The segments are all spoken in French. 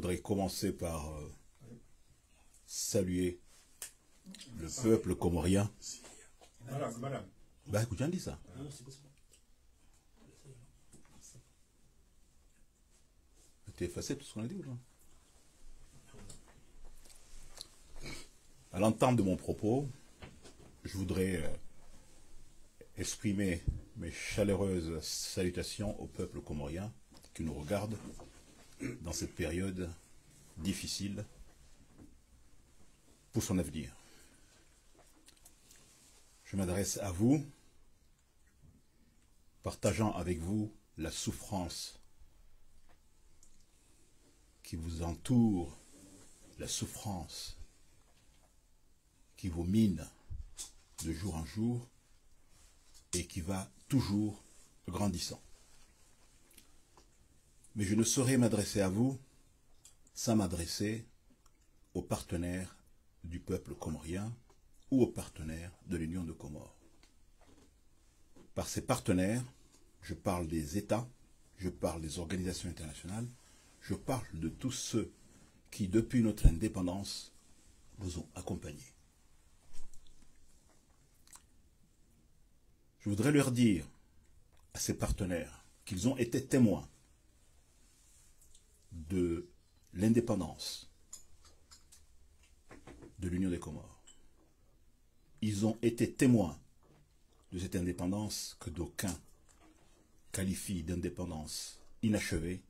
voudrais commencer par saluer le peuple comorien. Madame. Ben écoute, j'en dis ça. T'es effacé tout ce qu'on a dit ou non? À l'entente de mon propos, je voudrais exprimer mes chaleureuses salutations au peuple comorien qui nous regarde dans cette période difficile pour son avenir. Je m'adresse à vous, partageant avec vous la souffrance qui vous entoure, la souffrance qui vous mine de jour en jour et qui va toujours grandissant. Mais je ne saurais m'adresser à vous sans m'adresser aux partenaires du peuple comorien ou aux partenaires de l'Union de Comores. Par ces partenaires, je parle des États, je parle des organisations internationales, je parle de tous ceux qui, depuis notre indépendance, nous ont accompagnés. Je voudrais leur dire à ces partenaires qu'ils ont été témoins de l'indépendance de l'Union des Comores. Ils ont été témoins de cette indépendance que d'aucuns qualifient d'indépendance inachevée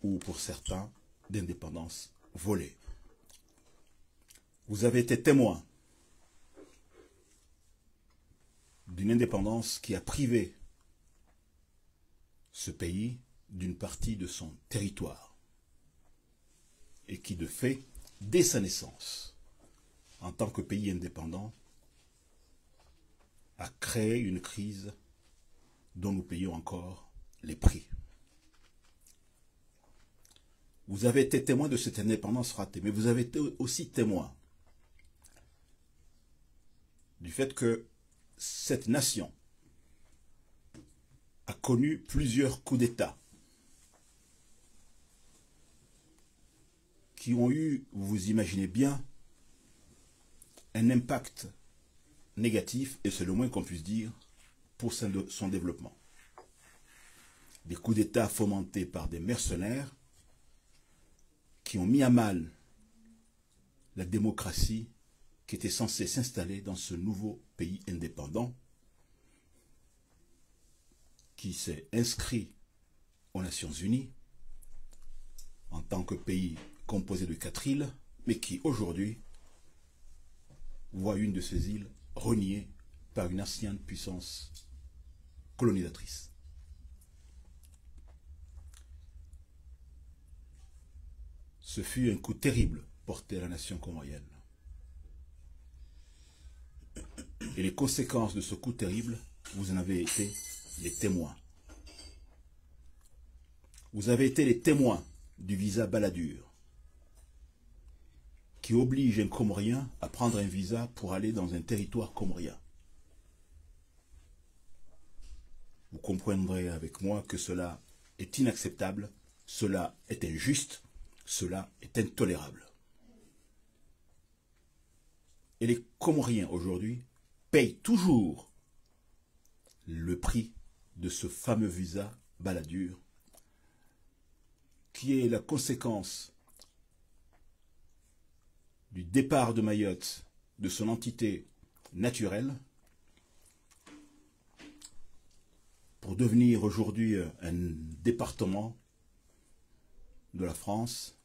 ou pour certains d'indépendance volée. Vous avez été témoins d'une indépendance qui a privé ce pays d'une partie de son territoire et qui, de fait, dès sa naissance, en tant que pays indépendant, a créé une crise dont nous payons encore les prix. Vous avez été témoin de cette indépendance ratée, mais vous avez été aussi témoin du fait que cette nation a connu plusieurs coups d'État qui ont eu, vous vous imaginez bien, un impact négatif, et c'est le moins qu'on puisse dire, pour son développement. Des coups d'État fomentés par des mercenaires qui ont mis à mal la démocratie qui était censée s'installer dans ce nouveau pays indépendant qui s'est inscrit aux Nations Unies en tant que pays composé de 4 îles, mais qui aujourd'hui voit une de ces îles reniée par une ancienne puissance colonisatrice. Ce fut un coup terrible porté à la nation comorienne. Et les conséquences de ce coup terrible, vous en avez été les témoins. Vous avez été les témoins du visa Balladur, qui oblige un Comorien à prendre un visa pour aller dans un territoire comorien. Vous comprendrez avec moi que cela est inacceptable, cela est injuste, cela est intolérable. Et les Comoriens aujourd'hui payent toujours le prix de ce fameux visa Balladur, qui est la conséquence du départ de Mayotte de son entité naturelle pour devenir aujourd'hui un département de la France,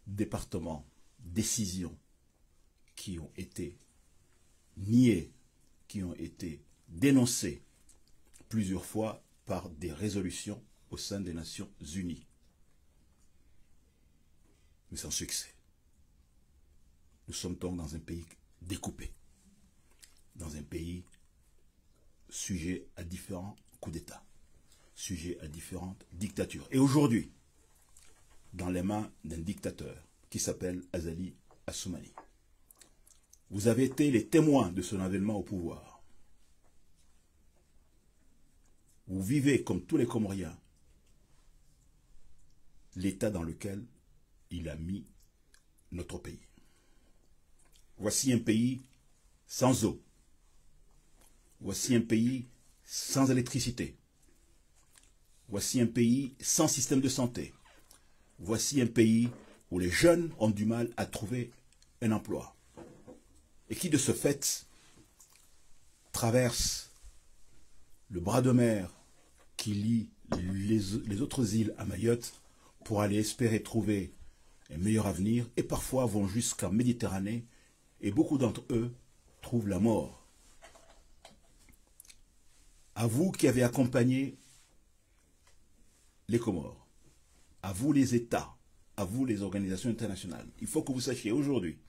département, décisions qui ont été niées, qui ont été dénoncées plusieurs fois par des résolutions au sein des Nations Unies. Mais sans succès. Nous sommes donc dans un pays découpé, dans un pays sujet à différents coups d'État, sujet à différentes dictatures. Et aujourd'hui, dans les mains d'un dictateur qui s'appelle Azali Assoumani. Vous avez été les témoins de son avènement au pouvoir. vous vivez comme tous les Comoriens l'état dans lequel il a mis notre pays. Voici un pays sans eau. Voici un pays sans électricité. Voici un pays sans système de santé. Voici un pays où les jeunes ont du mal à trouver un emploi. Et qui, de ce fait, traverse le bras de mer qui lie les autres îles à Mayotte pour aller espérer trouver un meilleur avenir, et parfois vont jusqu'en Méditerranée, et beaucoup d'entre eux trouvent la mort. À vous qui avez accompagné les Comores, à vous les États, à vous les organisations internationales, il faut que vous sachiez aujourd'hui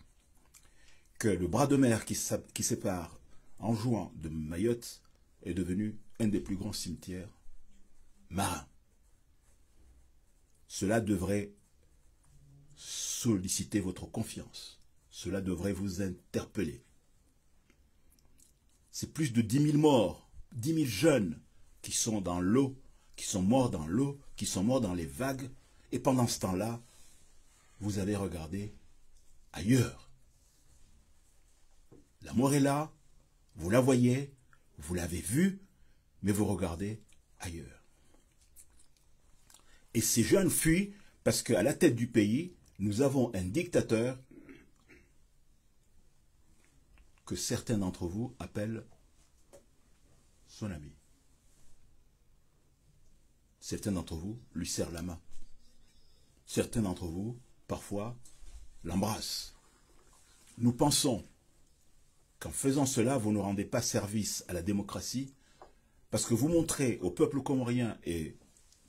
que le bras de mer qui sépare Anjouan de Mayotte est devenu un des plus grands cimetières marins. Cela devrait solliciter votre confiance. Cela devrait vous interpeller. C'est plus de 10 000 morts, 10 000 jeunes qui sont dans l'eau, qui sont morts dans l'eau, qui sont morts dans les vagues. Et pendant ce temps-là, vous avez regardé ailleurs. La mort est là, vous la voyez, vous l'avez vue, mais vous regardez ailleurs. Et ces jeunes fuient parce qu'à la tête du pays, nous avons un dictateur que certains d'entre vous appellent son ami. Certains d'entre vous lui serrent la main. Certains d'entre vous, parfois, l'embrassent. Nous pensons qu'en faisant cela, vous ne rendez pas service à la démocratie, parce que vous montrez au peuple comorien et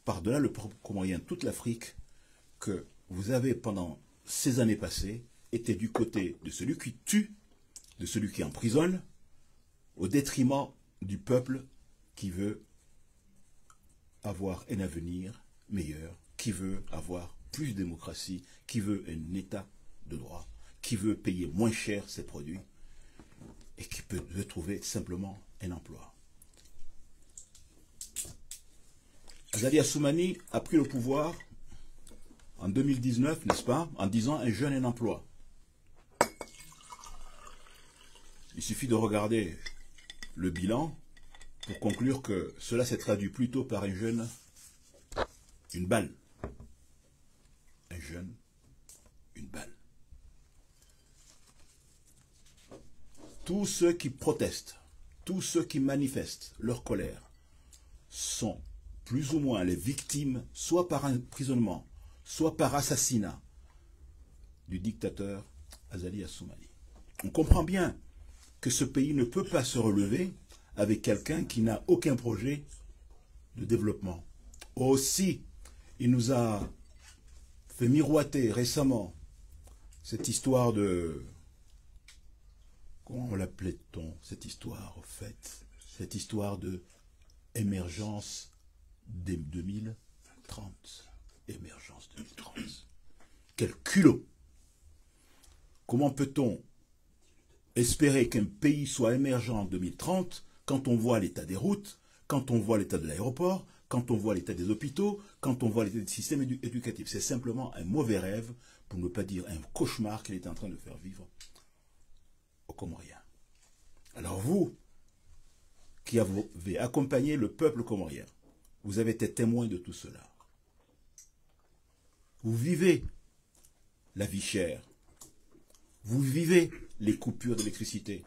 par-delà le peuple comorien, toute l'Afrique, que vous avez, pendant ces années passées, été du côté de celui qui tue, de celui qui emprisonne, au détriment du peuple qui veut avoir un avenir meilleur, qui veut avoir plus de démocratie, qui veut un état de droit, qui veut payer moins cher ses produits et qui veut trouver simplement un emploi. Azali Assoumani a pris le pouvoir en 2019, n'est-ce pas, en disant un jeune, un emploi. Il suffit de regarder le bilan pour conclure que cela s'est traduit plutôt par un jeune, une balle. Un jeune, une balle. Tous ceux qui protestent, tous ceux qui manifestent leur colère sont plus ou moins les victimes, soit par emprisonnement, soit par assassinat du dictateur Azali Assoumani. On comprend bien que ce pays ne peut pas se relever avec quelqu'un qui n'a aucun projet de développement. Aussi, il nous a fait miroiter récemment cette histoire de... Comment l'appelait-on, cette histoire, au fait? Cette histoire de émergence dès 2030. Émergence 2030. Quel culot! Comment peut-on espérer qu'un pays soit émergent en 2030 quand on voit l'état des routes, quand on voit l'état de l'aéroport, quand on voit l'état des hôpitaux, quand on voit l'état du système éducatif? C'est simplement un mauvais rêve, pour ne pas dire un cauchemar qu'il est en train de faire vivre aux Comoriens. Alors vous, qui avez accompagné le peuple comorien, vous avez été témoin de tout cela. Vous vivez la vie chère. Vous vivez les coupures d'électricité.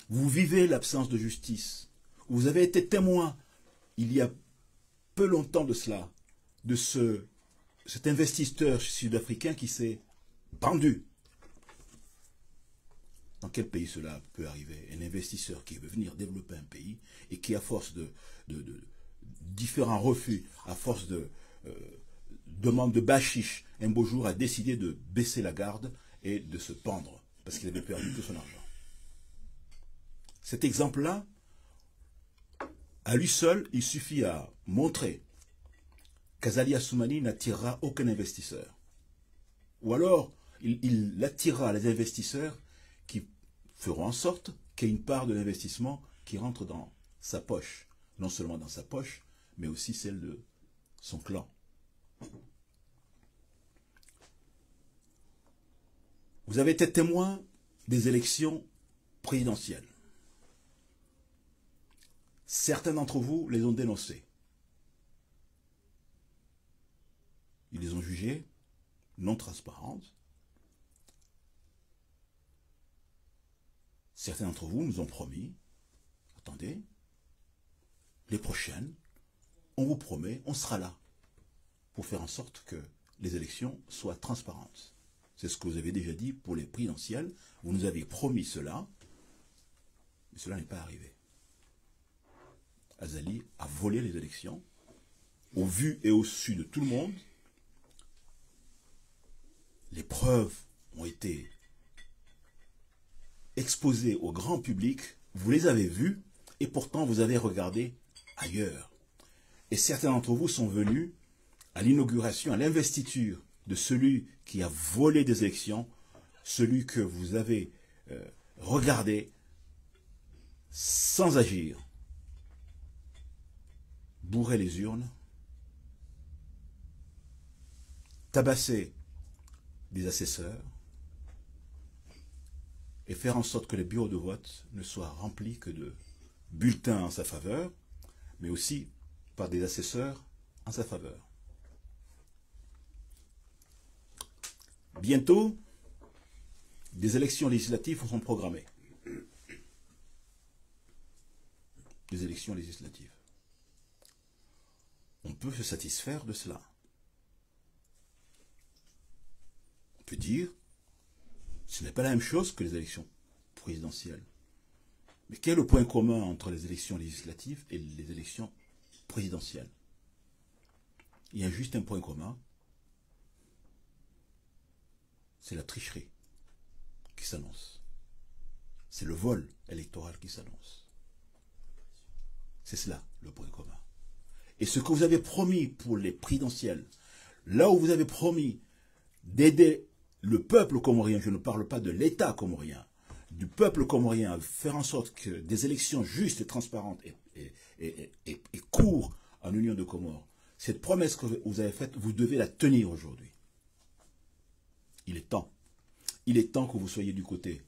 Vous vivez l'absence de justice. Vous avez été témoin, il y a peu longtemps de cela, de cet investisseur sud-africain qui s'est pendu. Dans quel pays cela peut arriver? Un investisseur qui veut venir développer un pays et qui, à force de différents refus, à force de demande de bachiche, un beau jour a décidé de baisser la garde et de se pendre parce qu'il avait perdu tout son argent. Cet exemple-là, à lui seul, il suffit à montrer qu'Azali Assoumani n'attirera aucun investisseur. Ou alors, il attirera les investisseurs qui feront en sorte qu'il y ait une part de l'investissement qui rentre dans sa poche. non seulement dans sa poche, mais aussi celle de son clan. Vous avez été témoin des élections présidentielles. Certains d'entre vous les ont dénoncées. Ils les ont jugées non transparentes. Certains d'entre vous nous ont promis, attendez, les prochaines, on vous promet, on sera là pour faire en sorte que les élections soient transparentes. C'est ce que vous avez déjà dit pour les présidentielles. Vous nous avez promis cela, mais cela n'est pas arrivé. Azali a volé les élections, au vu et au su de tout le monde. Les preuves ont été exposées au grand public, vous les avez vues, et pourtant vous avez regardé ailleurs. Et certains d'entre vous sont venus à l'inauguration, à l'investiture de celui qui a volé des élections, celui que vous avez regardé sans agir, bourrer les urnes, tabasser des assesseurs et faire en sorte que les bureaux de vote ne soient remplis que de bulletins en sa faveur, mais aussi par des assesseurs en sa faveur. Bientôt, des élections législatives sont programmées. Des élections législatives. On peut se satisfaire de cela. On peut dire, ce n'est pas la même chose que les élections présidentielles. Mais quel est le point commun entre les élections législatives et les élections présidentielles? Il y a juste un point commun, c'est la tricherie qui s'annonce. C'est le vol électoral qui s'annonce. C'est cela le point commun. Et ce que vous avez promis pour les présidentielles, là où vous avez promis d'aider le peuple comorien, je ne parle pas de l'État comorien, du peuple comorien à faire en sorte que des élections justes et transparentes et courent en Union de Comores, cette promesse que vous avez faite, vous devez la tenir aujourd'hui. Il est temps. Il est temps que vous soyez du côté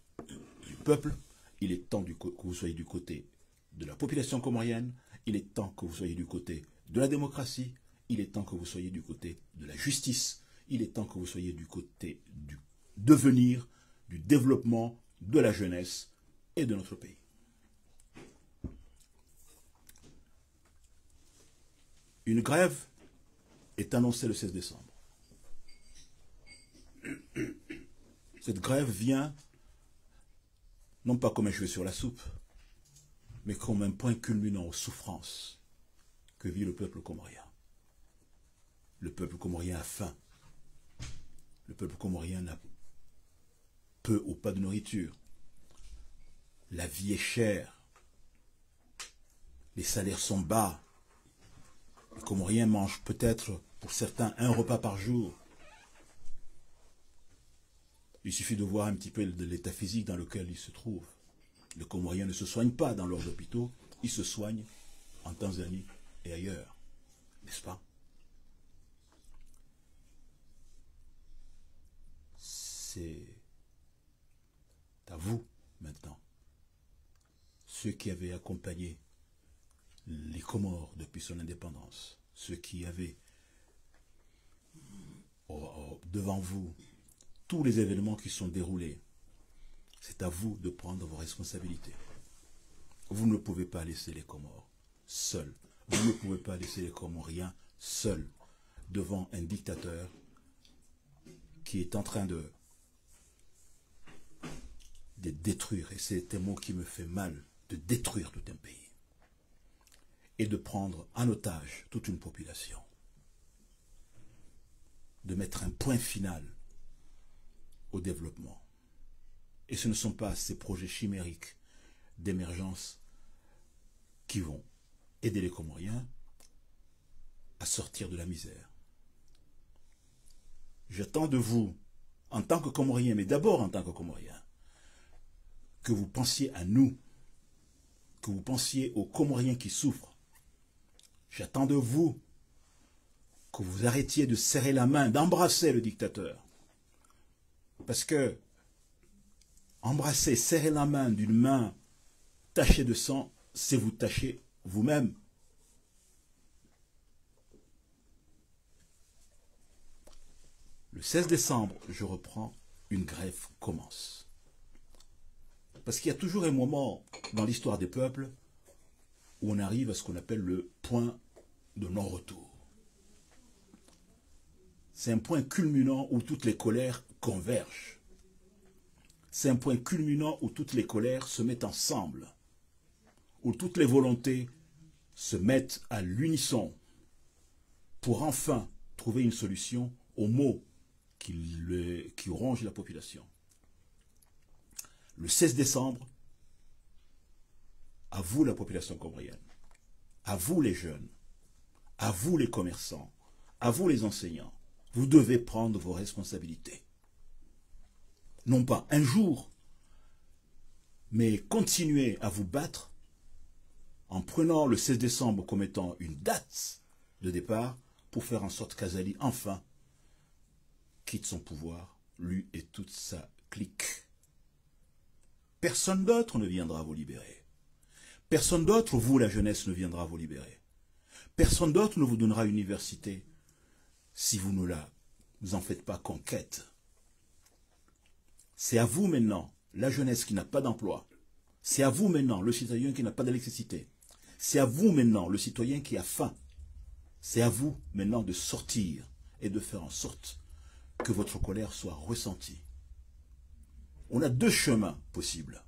du peuple. Il est temps que vous soyez du côté de la population comorienne. Il est temps que vous soyez du côté de la démocratie. Il est temps que vous soyez du côté de la justice. Il est temps que vous soyez du côté du devenir, du développement de la jeunesse et de notre pays. Une grève est annoncée le 16 décembre. Cette grève vient, non pas comme un cheveu sur la soupe, mais comme un point culminant aux souffrances que vit le peuple comorien. Le peuple comorien a faim. Le peuple comorien n'a peu ou pas de nourriture. La vie est chère. Les salaires sont bas. Les Comoriens mangent peut-être, pour certains, un repas par jour. Il suffit de voir un petit peu l'état physique dans lequel ils se trouvent. Les Comoriens ne se soignent pas dans leurs hôpitaux, ils se soignent en Tanzanie et ailleurs. N'est-ce pas? C'est à vous, maintenant, ceux qui avaient accompagné les Comores depuis son indépendance, ceux qui avaient devant vous tous les événements qui sont déroulés, c'est à vous de prendre vos responsabilités. Vous ne pouvez pas laisser les Comores seuls. Vous ne pouvez pas laisser les Comoriens seuls devant un dictateur qui est en train de détruire, et c'est un mot qui me fait mal, de détruire tout un pays et de prendre en otage toute une population, de mettre un point final au développement. Et ce ne sont pas ces projets chimériques d'émergence qui vont aider les Comoriens à sortir de la misère. J'attends de vous, en tant que Comoriens, mais d'abord en tant que Comoriens, que vous pensiez à nous, que vous pensiez aux Comoriens qui souffrent, J'attends de vous que vous arrêtiez de serrer la main, d'embrasser le dictateur. Parce que embrasser, serrer la main d'une main tachée de sang, c'est vous tacher vous-même. Le 16 décembre, je reprends, une grève commence. Parce qu'il y a toujours un moment dans l'histoire des peuples où on arrive à ce qu'on appelle le point de non-retour. C'est un point culminant où toutes les colères convergent. C'est un point culminant où toutes les colères se mettent ensemble, où toutes les volontés se mettent à l'unisson pour enfin trouver une solution aux maux qui rongent la population. Le 16 décembre, à vous la population comorienne, à vous les jeunes, à vous les commerçants, à vous les enseignants, vous devez prendre vos responsabilités. Non pas un jour, mais continuez à vous battre en prenant le 16 décembre comme étant une date de départ pour faire en sorte qu'Azali, enfin, quitte son pouvoir, lui et toute sa clique. Personne d'autre ne viendra vous libérer. Personne d'autre, vous la jeunesse, ne viendra vous libérer. Personne d'autre ne vous donnera une université si vous ne vous en faites pas conquête. C'est à vous maintenant, la jeunesse qui n'a pas d'emploi. C'est à vous maintenant, le citoyen qui n'a pas d'électricité. C'est à vous maintenant, le citoyen qui a faim. C'est à vous maintenant de sortir et de faire en sorte que votre colère soit ressentie. On a deux chemins possibles.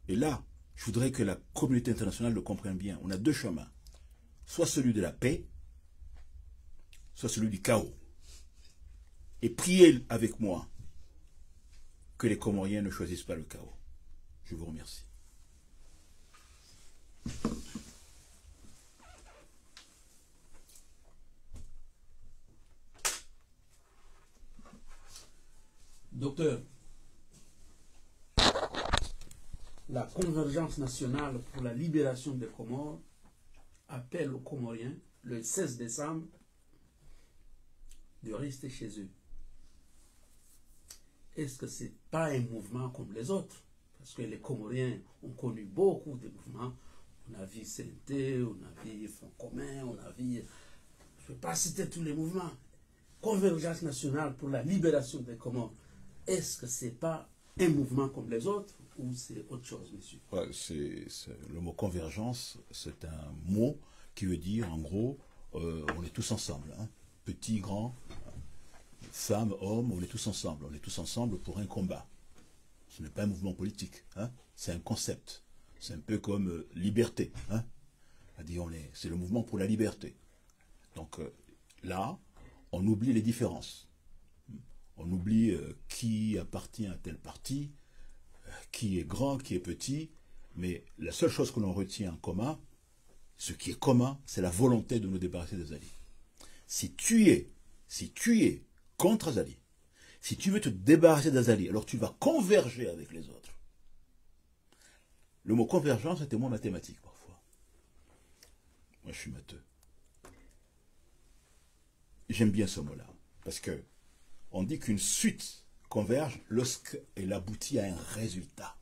Et là, je voudrais que la communauté internationale le comprenne bien. On a deux chemins. Soit celui de la paix, soit celui du chaos. Et priez avec moi que les Comoriens ne choisissent pas le chaos. Je vous remercie. Docteur, la Convergence nationale pour la libération des Comores appelle aux Comoriens, le 16 décembre, de rester chez eux. Est-ce que ce n'est pas un mouvement comme les autres? Parce que les Comoriens ont connu beaucoup de mouvements. On a vu CNT, on a vu Front commun, on a vu... Je ne peux pas citer tous les mouvements. Convergence nationale pour la libération des Comores. Est-ce que ce n'est pas un mouvement comme les autres ou c'est autre chose, monsieur? Ouais, le mot convergence, c'est un mot qui veut dire, en gros, on est tous ensemble. Hein. Petits, grands, femmes, hommes, on est tous ensemble. On est tous ensemble pour un combat. Ce n'est pas un mouvement politique. Hein. C'est un concept. C'est un peu comme liberté. Hein. C'est le mouvement pour la liberté. Donc là, on oublie les différences. On oublie qui appartient à tel parti, qui est grand, qui est petit, mais la seule chose que l'on retient en commun, ce qui est commun, c'est la volonté de nous débarrasser d'Azali. Si tu es contre Azali, si tu veux te débarrasser d'Azali, alors tu vas converger avec les autres. Le mot convergence est un mot mathématique parfois. Moi, je suis matheux. J'aime bien ce mot-là, parce que on dit qu'une suite converge lorsqu'elle aboutit à un résultat.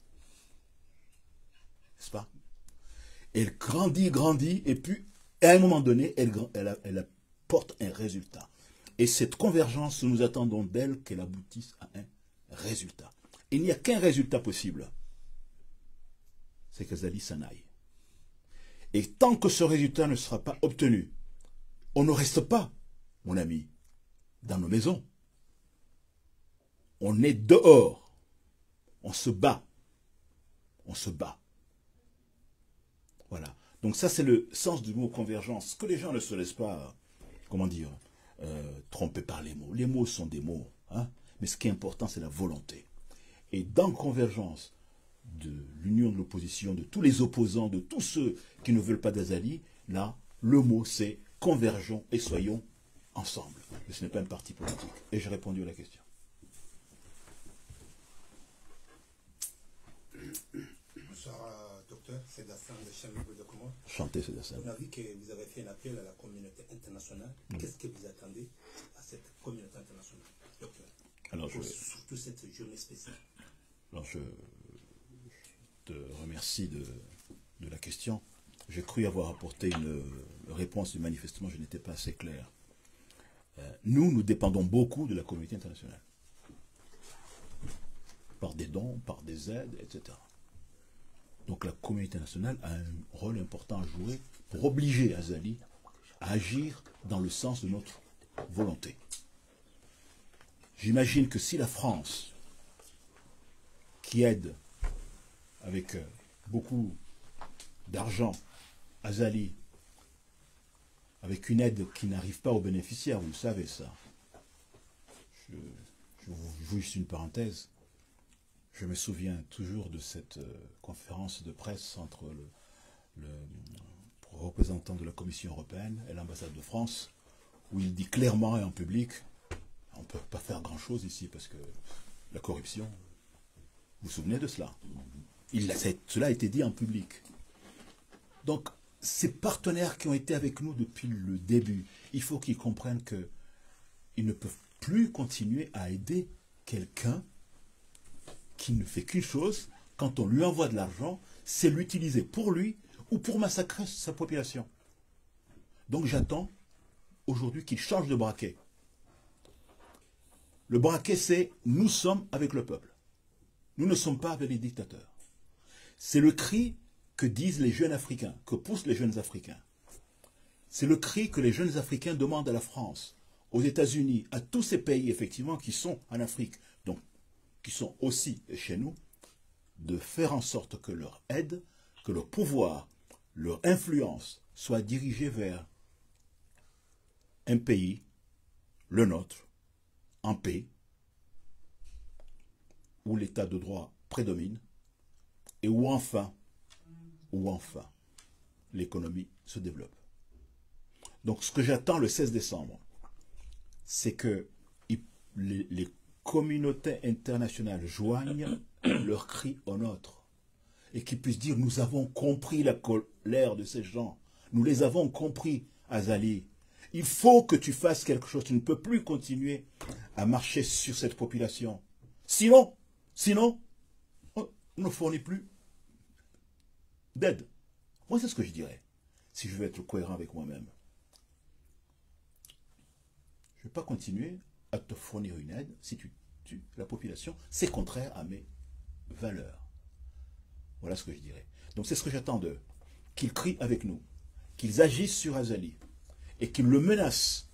N'est-ce pas? Elle grandit, et puis, à un moment donné, elle apporte un résultat. Et cette convergence, nous attendons d'elle qu'elle aboutisse à un résultat. Il n'y a qu'un résultat possible. C'est qu'Azali s'en aille. Et tant que ce résultat ne sera pas obtenu, on ne reste pas, mon ami, dans nos maisons. On est dehors. On se bat. On se bat. Voilà. Donc ça, c'est le sens du mot convergence. Que les gens ne se laissent pas, comment dire, tromper par les mots. Les mots sont des mots. Hein, mais ce qui est important, c'est la volonté. Et dans convergence de l'union de l'opposition, de tous les opposants, de tous ceux qui ne veulent pas d'Azali, là, le mot, c'est convergeons et soyons ensemble. Mais ce n'est pas un parti politique. Et j'ai répondu à la question. Bonsoir, docteur. C'est Dassin de Chambre de Comores. chanter ces scènes. On a vu que vous avez fait un appel à la communauté internationale. Qu'est-ce que vous attendez à cette communauté internationale, docteur? Alors, Surtout cette journée spéciale. Alors je te remercie de la question. J'ai cru avoir apporté une réponse, mais manifestement je n'étais pas assez clair. Nous dépendons beaucoup de la communauté internationale. Par des dons, par des aides, etc. Donc la communauté internationale a un rôle important à jouer pour obliger Azali à agir dans le sens de notre volonté. J'imagine que si la France, qui aide avec beaucoup d'argent Azali, avec une aide qui n'arrive pas aux bénéficiaires, vous le savez ça. Je vous juste une parenthèse. Je me souviens toujours de cette conférence de presse entre le représentant de la Commission européenne et l'ambassade de France, où il dit clairement et en public, on ne peut pas faire grand-chose ici parce que la corruption, vous vous souvenez de cela? Cela a été dit en public. Donc, ces partenaires qui ont été avec nous depuis le début, il faut qu'ils comprennent qu'ils ne peuvent plus continuer à aider quelqu'un qui ne fait qu'une chose. Quand on lui envoie de l'argent, c'est l'utiliser pour lui ou pour massacrer sa population. Donc j'attends aujourd'hui qu'il change de braquet. Le braquet, c'est « nous sommes avec le peuple ». Nous ne sommes pas avec les dictateurs. C'est le cri que disent les jeunes Africains, que poussent les jeunes Africains. C'est le cri que les jeunes Africains demandent à la France, aux États-Unis, à tous ces pays, effectivement, qui sont en Afrique, donc qui sont aussi chez nous, de faire en sorte que leur aide, que leur pouvoir, leur influence soit dirigée vers un pays, le nôtre, en paix, où l'état de droit prédomine et où enfin l'économie se développe. Donc ce que j'attends le 16 décembre, c'est que les communautés internationales joignent leur cri au nôtre et qu'ils puissent dire nous avons compris la colère de ces gens, nous les avons compris, Azali. Il faut que tu fasses quelque chose, tu ne peux plus continuer à marcher sur cette population. Sinon, on ne fournit plus d'aide. Moi, c'est ce que je dirais, si je veux être cohérent avec moi-même. Je ne vais pas continuer à te fournir une aide si tu tues la population. C'est contraire à mes valeurs. Voilà ce que je dirais. Donc c'est ce que j'attends d'eux. Qu'ils crient avec nous, qu'ils agissent sur Azali et qu'ils le menacent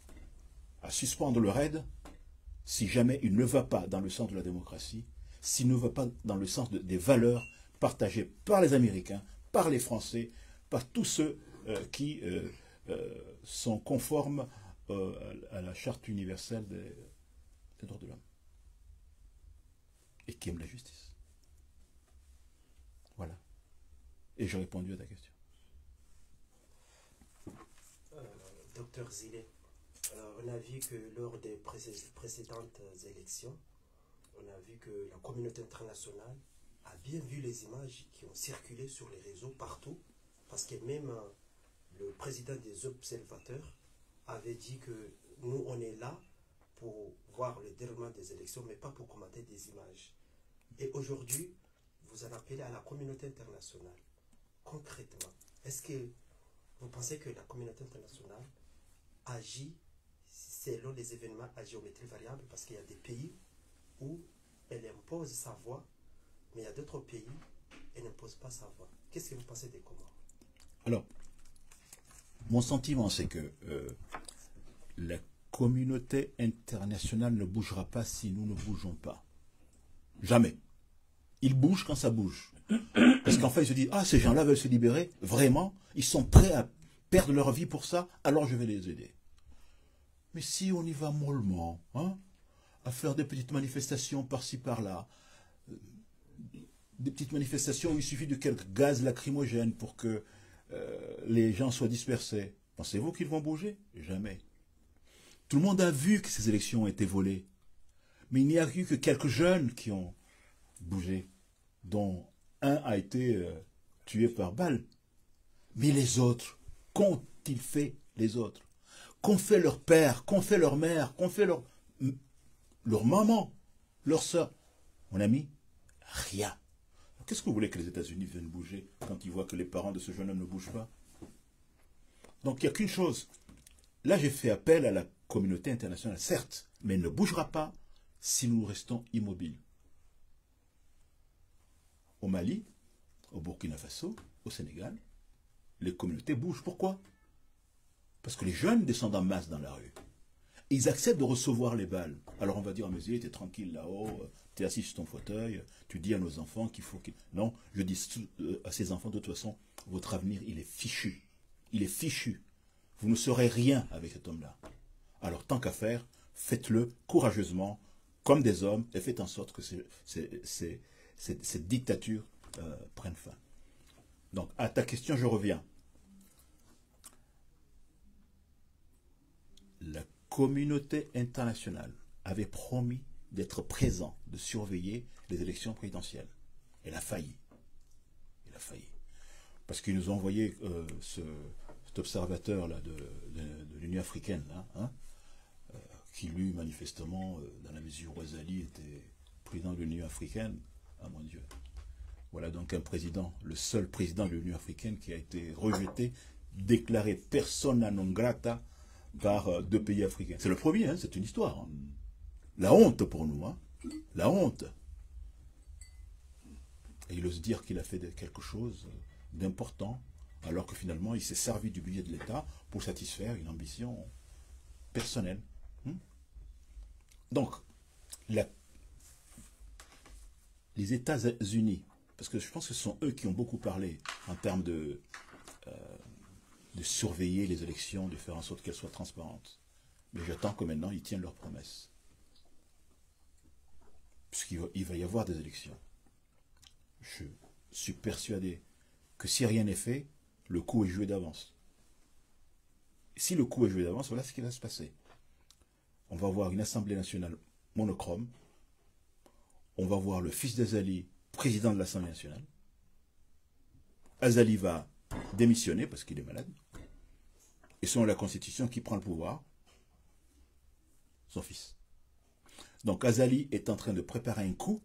à suspendre leur aide si jamais il ne va pas dans le sens de la démocratie, s'il ne va pas dans le sens des valeurs partagées par les Américains, par les Français, par tous ceux qui sont conformes à la Charte universelle des droits de l'homme et qui aiment la justice. Voilà. Et j'ai répondu à ta question. Docteur Zilé, on a vu que lors des précédentes élections, on a vu que la communauté internationale a bien vu les images qui ont circulé sur les réseaux partout, parce que même le président des observateurs avait dit que nous, on est là pour voir le déroulement des élections, mais pas pour commenter des images. Et aujourd'hui, vous en appelez à la communauté internationale. Concrètement, est-ce que vous pensez que la communauté internationale agit selon les événements à géométrie variable? Parce qu'il y a des pays où elle impose sa voix, mais il y a d'autres pays où elle n'impose pas sa voix. Qu'est-ce que vous pensez des Comores? Alors, mon sentiment, c'est que la communauté internationale ne bougera pas si nous ne bougeons pas. Jamais. Ils bougent quand ça bouge. Parce qu'en fait, ils se disent, ah, ces gens-là veulent se libérer, vraiment, ils sont prêts à perdre leur vie pour ça, alors je vais les aider. Mais si on y va mollement, hein, à faire des petites manifestations par-ci, par-là, des petites manifestations où il suffit de quelques gaz lacrymogènes pour que les gens soient dispersés, pensez-vous qu'ils vont bouger? Jamais. Tout le monde a vu que ces élections ont été volées. Mais il n'y a eu que quelques jeunes qui ont bougé, dont un a été tué par balle. Mais les autres, qu'ont-ils fait les autres? Qu'ont fait leur père, qu'ont fait leur mère, qu'ont fait leur maman, leur soeur? Mon ami, rien. Qu'est-ce que vous voulez que les États-Unis viennent bouger quand ils voient que les parents de ce jeune homme ne bougent pas? Donc il n'y a qu'une chose. Là, j'ai fait appel à la communauté internationale, certes, mais elle ne bougera pas si nous restons immobiles. Au Mali, au Burkina Faso, au Sénégal, les communautés bougent. Pourquoi? Parce que les jeunes descendent en masse dans la rue. Ils acceptent de recevoir les balles. Alors on va dire, mais t'es tranquille là-haut, t'es assis sur ton fauteuil, tu dis à nos enfants qu'il faut qu'ils... Non, je dis à ces enfants, de toute façon, votre avenir, il est fichu. Il est fichu. Vous ne serez rien avec cet homme-là. Alors tant qu'à faire, faites-le courageusement, comme des hommes, et faites en sorte que cette dictature prenne fin. Donc, à ta question, je reviens. La communauté internationale avait promis d'être présent, de surveiller les élections présidentielles. Elle a failli. Elle a failli. Parce qu'ils nous ont envoyé cet observateur-là de l'Union africaine, là, hein, qui lui, manifestement, dans la mesure où Azali était président de l'Union africaine, ah mon Dieu. Voilà donc un président, le seul président de l'Union africaine qui a été rejeté, déclaré persona non grata par 2 pays africains. C'est le premier, hein, c'est une histoire. Hein. La honte pour nous, hein, la honte. Et il ose dire qu'il a fait quelque chose d'important, alors que finalement il s'est servi du budget de l'État pour satisfaire une ambition personnelle. Donc, les États-Unis, parce que je pense que ce sont eux qui ont beaucoup parlé en termes de surveiller les élections, de faire en sorte qu'elles soient transparentes. Mais j'attends que maintenant ils tiennent leurs promesses. Puisqu'il va y avoir des élections. Je suis persuadé que si rien n'est fait, le coup est joué d'avance. Si le coup est joué d'avance, voilà ce qui va se passer. On va avoir une Assemblée nationale monochrome. On va voir le fils d'Azali, président de l'Assemblée nationale. Azali va démissionner parce qu'il est malade. Et selon la Constitution, qui prend le pouvoir? Son fils. Donc Azali est en train de préparer un coup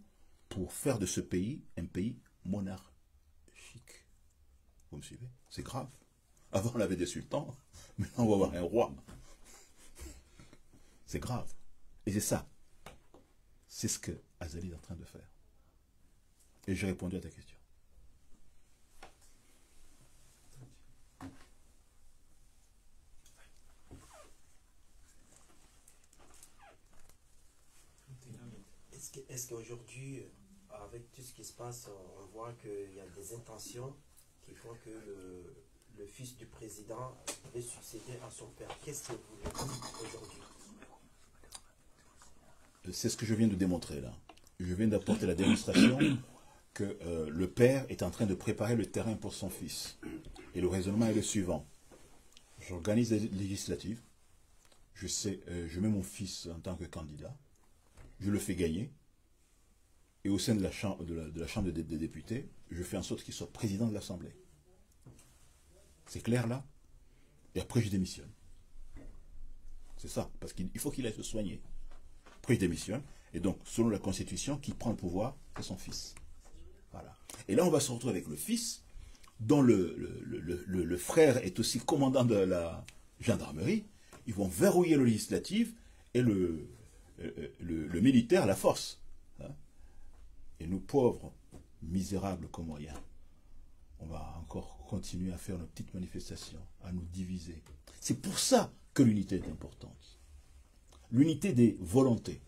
pour faire de ce pays un pays monarchique. Vous me suivez? C'est grave. Avant on avait des sultans, maintenant on va avoir un roi. C'est grave. Et c'est ça. C'est ce que Azali est en train de faire. Et j'ai répondu à ta question. Est-ce qu'aujourd'hui, avec tout ce qui se passe, on voit qu'il y a des intentions qui font que le fils du président va succéder à son père? Qu'est-ce que vous voulez dire aujourd'hui? C'est ce que je viens de démontrer là. Je viens d'apporter la démonstration que le père est en train de préparer le terrain pour son fils. Et le raisonnement est le suivant. J'organise les législatives. Je mets mon fils en tant que candidat. Je le fais gagner. Et au sein de la Chambre, des députés, je fais en sorte qu'il soit président de l'Assemblée. C'est clair là? Et après je démissionne. C'est ça, parce qu'il faut qu'il aille se soigner. Après je démissionne. Et donc, selon la Constitution, qui prend le pouvoir, c'est son fils. Voilà. Et là, on va se retrouver avec le fils, dont le frère est aussi commandant de la gendarmerie. Ils vont verrouiller le législatif et le militaire, la force. Hein. Et nous, pauvres, misérables comoriens, on va encore continuer à faire nos petites manifestations, à nous diviser. C'est pour ça que l'unité est importante. L'unité des volontés.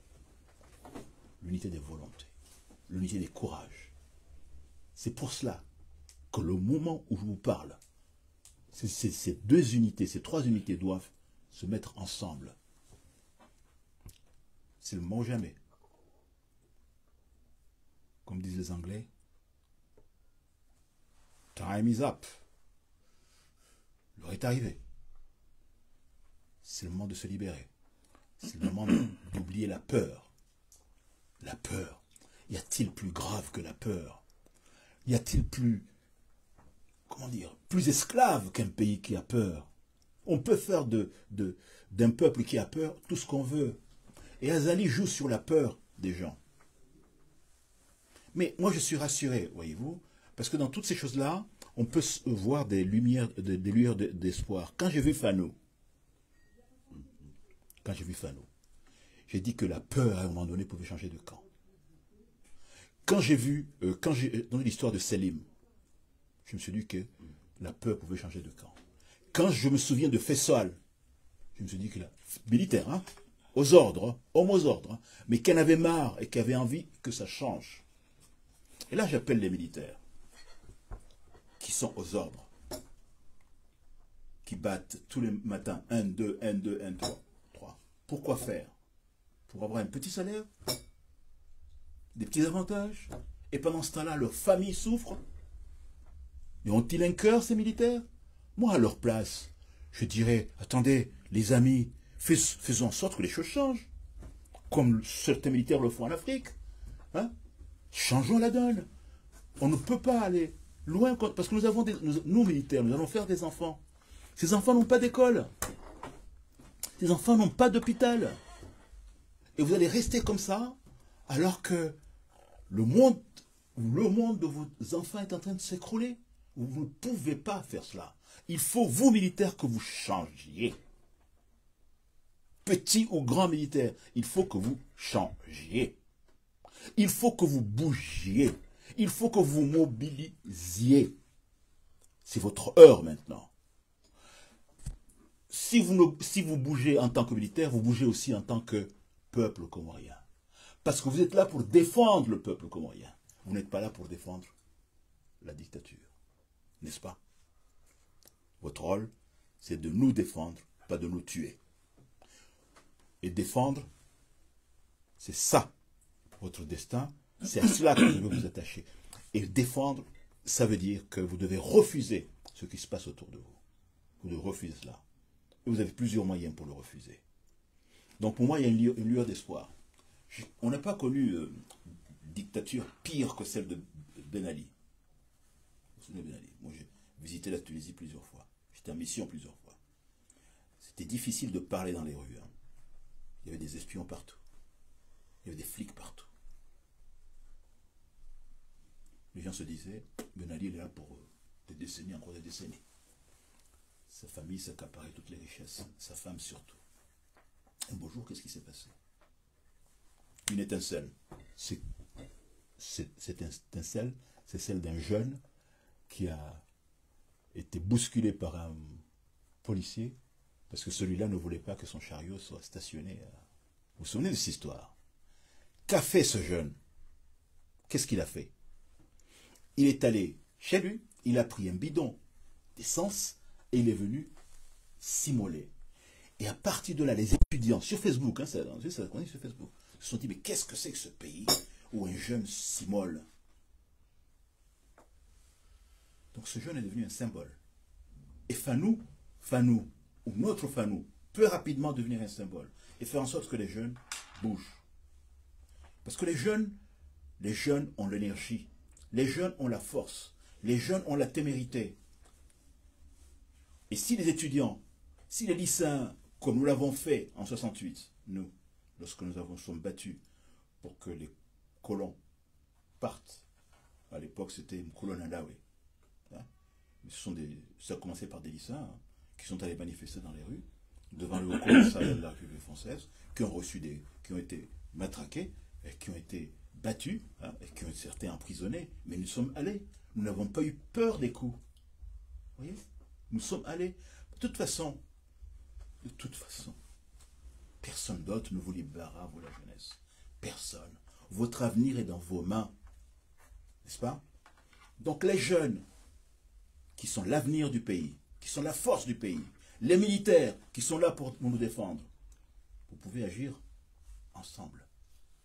L'unité des volontés. L'unité des courages. C'est pour cela que le moment où je vous parle, ces 2 unités, ces 3 unités doivent se mettre ensemble. C'est le moment ou jamais. Comme disent les Anglais, time is up. L'heure est arrivée. C'est le moment de se libérer. C'est le moment d'oublier la peur. La peur. Y a-t-il plus grave que la peur? Y a-t-il plus comment dire, plus esclave qu'un pays qui a peur. On peut faire d'un peuple qui a peur tout ce qu'on veut. Et Azali joue sur la peur des gens. Mais moi, je suis rassuré, voyez-vous, parce que dans toutes ces choses-là, on peut voir des lumières d'espoir. Quand j'ai vu Fanou, j'ai dit que la peur, à un moment donné, pouvait changer de camp. Quand j'ai dans l'histoire de Selim, je me suis dit que la peur pouvait changer de camp. Quand je me souviens de Fessal, je me suis dit que militaire, hein, aux ordres, homme aux ordres, hein, mais qu'elle avait marre et qu'elle avait envie que ça change. Et là, j'appelle les militaires qui sont aux ordres, qui battent tous les matins 1, 2, 1, 2, 1, 3. Pourquoi faire? Pour avoir un petit salaire, des petits avantages, et pendant ce temps-là, leur famille souffre. Et ont-ils un cœur, ces militaires? Moi, à leur place, je dirais, attendez, les amis, faisons en sorte que les choses changent, comme certains militaires le font en Afrique. Hein? Changeons la donne. On ne peut pas aller loin, parce que nous militaires, nous allons faire des enfants. Ces enfants n'ont pas d'école. Ces enfants n'ont pas d'hôpital. Et vous allez rester comme ça, alors que le monde de vos enfants est en train de s'écrouler. Vous ne pouvez pas faire cela. Il faut, vous militaires, que vous changiez. Petit ou grand militaire, il faut que vous changiez. Il faut que vous bougiez. Il faut que vous mobilisiez. C'est votre heure maintenant. Si vous bougez en tant que militaire, vous bougez aussi en tant que peuple comorien. Parce que vous êtes là pour défendre le peuple comorien. Vous n'êtes pas là pour défendre la dictature. N'est-ce pas? Votre rôle, c'est de nous défendre, pas de nous tuer. Et défendre, c'est ça, votre destin. C'est à cela que je veux vous attacher. Et défendre, ça veut dire que vous devez refuser ce qui se passe autour de vous. Vous devez refuser cela. Et vous avez plusieurs moyens pour le refuser. Donc pour moi, il y a une lueur d'espoir. On n'a pas connu dictature pire que celle de Ben Ali. Vous vous souvenez de Ben Ali? Moi, j'ai visité la Tunisie plusieurs fois. J'étais en mission plusieurs fois. C'était difficile de parler dans les rues. Hein. Il y avait des espions partout. Il y avait des flics partout. Les gens se disaient, Ben Ali est là pour des décennies, encore des décennies. Sa famille s'accaparait toutes les richesses, sa femme surtout. Un beau jour, qu'est-ce qui s'est passé? Une étincelle. Cette étincelle, c'est celle d'un jeune qui a été bousculé par un policier parce que celui-là ne voulait pas que son chariot soit stationné. Vous vous souvenez de cette histoire? Qu'a fait ce jeune? Qu'est-ce qu'il a fait? Il est allé chez lui, il a pris un bidon d'essence et il est venu s'immoler. Et à partir de là, les étudiants sur Facebook, hein, ça connaît sur Facebook, se sont dit, mais qu'est-ce que c'est que ce pays où un jeune s'immole? Donc ce jeune est devenu un symbole. Et Fanou, ou notre Fanou, peut rapidement devenir un symbole et faire en sorte que les jeunes bougent. Parce que les jeunes ont l'énergie, les jeunes ont la force, les jeunes ont la témérité. Et si les étudiants, si les lycéens, comme nous l'avons fait en 68, nous, lorsque nous sommes battus pour que les colons partent, à l'époque c'était une colonne à Laoué, hein? Ça a commencé par des lycéens hein, qui sont allés manifester dans les rues, devant le commissariat de la République française, qui ont été matraqués, et qui ont été battus, hein, et qui ont été certains emprisonnés, mais nous sommes allés. Nous n'avons pas eu peur des coups. Vous voyez? Nous sommes allés. De toute façon, personne d'autre ne vous libérera, vous la jeunesse. Personne. Votre avenir est dans vos mains. N'est-ce pas? Donc les jeunes, qui sont l'avenir du pays, qui sont la force du pays, les militaires qui sont là pour nous défendre, vous pouvez agir ensemble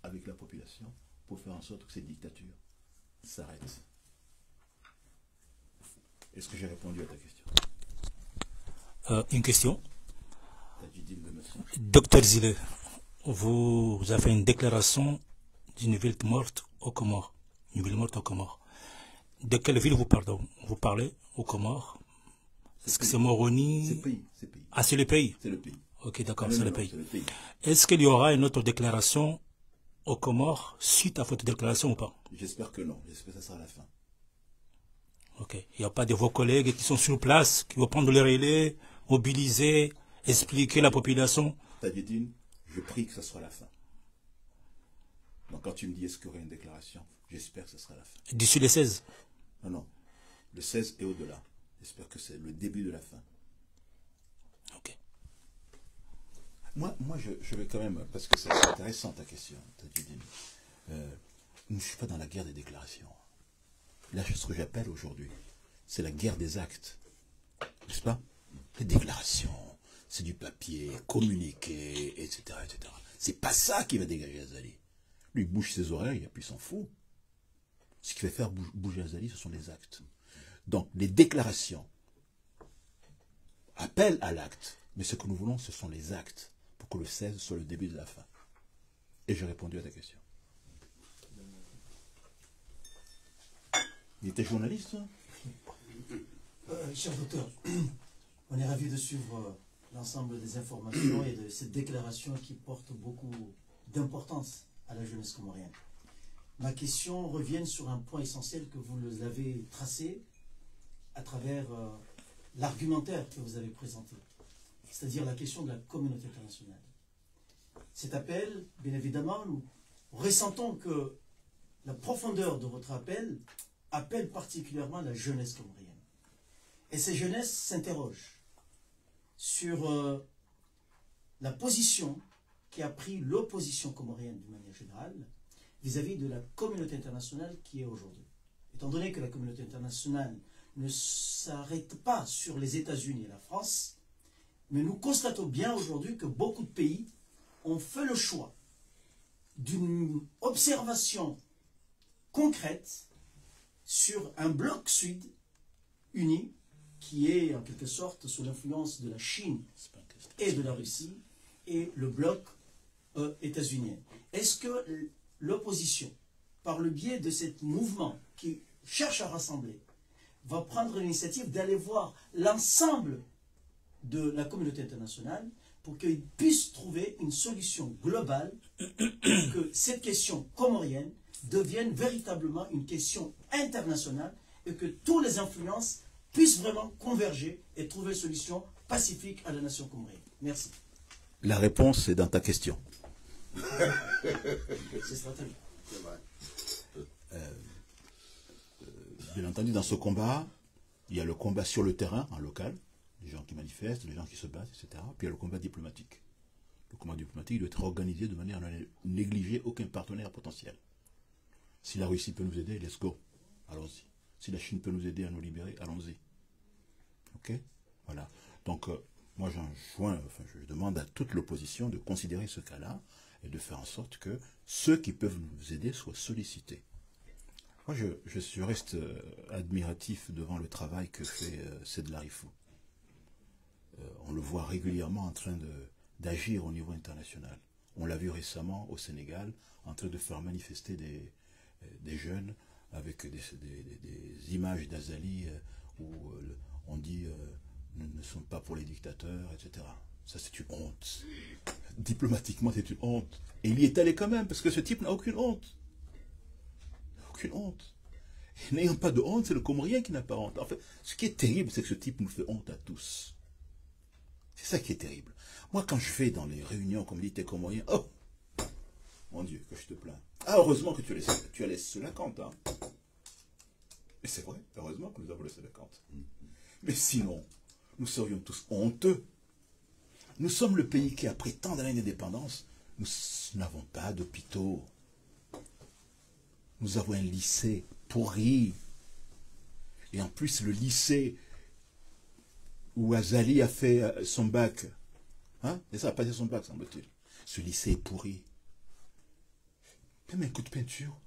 avec la population pour faire en sorte que cette dictature s'arrête. Est-ce que j'ai répondu à ta question? Une question. Docteur Zile, vous avez une déclaration d'une ville morte aux Comores. Une ville morte aux Comores. de quelle ville vous parlez aux Comores? Est-ce que c'est Moroni? C'est le pays. C'est le pays. Ah, c'est le pays. C'est le pays. Ok, d'accord, Ah, non, c'est le non, pays. c'est le pays. Est-ce qu'il y aura une autre déclaration aux Comores suite à votre déclaration ou pas? J'espère que non. J'espère que ça sera à la fin. Ok. Il n'y a pas de vos collègues qui sont sur place, qui vont prendre le relais, mobiliser, expliquer la population? Tadjedine, je prie que ça soit la fin. Donc quand tu me dis est-ce qu'il y aura une déclaration, j'espère que ce sera la fin. D'ici les 16? Non, non. Le 16 et au-delà. J'espère que c'est le début de la fin. Ok. Moi je vais quand même, parce que c'est intéressant ta question, Tadjedine. Je ne suis pas dans la guerre des déclarations. Là, ce que j'appelle aujourd'hui, c'est la guerre des actes. N'est-ce pas? Les déclarations, c'est du papier, communiqué, etc., etc. C'est pas ça qui va dégager Azali. Lui, il bouge ses oreilles, et puis il s'en fout. Ce qui fait faire bouger Azali, ce sont les actes. Donc, les déclarations appellent à l'acte, mais ce que nous voulons, ce sont les actes, pour que le 16 soit le début de la fin. Et j'ai répondu à ta question. Il était journaliste, hein? Cher docteur, on est ravis de suivre l'ensemble des informations et de cette déclaration qui porte beaucoup d'importance à la jeunesse comorienne. Ma question revient sur un point essentiel que vous avez tracé à travers l'argumentaire que vous avez présenté, c'est-à-dire la question de la communauté internationale. Cet appel, bien évidemment, nous ressentons que la profondeur de votre appel appelle particulièrement la jeunesse comorienne. Et ces jeunesses s'interrogent sur la position qui a pris l'opposition comorienne d'une manière générale vis-à-vis de la communauté internationale qui est aujourd'hui. Étant donné que la communauté internationale ne s'arrête pas sur les États-Unis et la France, mais nous constatons bien aujourd'hui que beaucoup de pays ont fait le choix d'une observation concrète sur un bloc sud uni qui est en quelque sorte sous l'influence de la Chine et de la Russie et le bloc états-unien. Est-ce que l'opposition, par le biais de ce mouvement qui cherche à rassembler, va prendre l'initiative d'aller voir l'ensemble de la communauté internationale pour qu'ils puissent trouver une solution globale pour que cette question comorienne devienne véritablement une question internationale et que toutes les influences puissent vraiment converger et trouver une solution pacifique à la nation comorienne. Merci. La réponse est dans ta question. C'est stratégique. Bien entendu, dans ce combat, il y a le combat sur le terrain, en local, les gens qui manifestent, les gens qui se battent, etc. Puis il y a le combat diplomatique. Le combat diplomatique doit être organisé de manière à ne négliger aucun partenaire potentiel. Si la Russie peut nous aider, let's go. Allons-y. Si la Chine peut nous aider à nous libérer, allons-y. Ok? Voilà. Donc, moi, je demande à toute l'opposition de considérer ce cas-là et de faire en sorte que ceux qui peuvent nous aider soient sollicités. Moi, je reste admiratif devant le travail que fait Sedla Rifou. On le voit régulièrement en train d'agir au niveau international. On l'a vu récemment au Sénégal, en train de faire manifester des jeunes avec des images d'Azali où on dit nous ne sommes pas pour les dictateurs, etc. Ça, c'est une honte. Diplomatiquement, c'est une honte. Et il y est allé quand même, parce que ce type n'a aucune honte. Aucune honte. Et n'ayant pas de honte, c'est le Comorien qui n'a pas honte. En fait, ce qui est terrible, c'est que ce type nous fait honte à tous. C'est ça qui est terrible. Moi, quand je vais dans les réunions communauté comorien, oh, mon Dieu, que je te plains. Ah, heureusement que tu as laissé la cante, hein. Et c'est vrai, heureusement que nous avons laissé la cante. Mais sinon, nous serions tous honteux. Nous sommes le pays qui, après tant d'années d'indépendance, nous n'avons pas d'hôpitaux. Nous avons un lycée pourri. Et en plus, le lycée où Azali a fait son bac, hein, et ça a passé son bac, semble-t-il. Ce lycée est pourri. Même un coup de peinture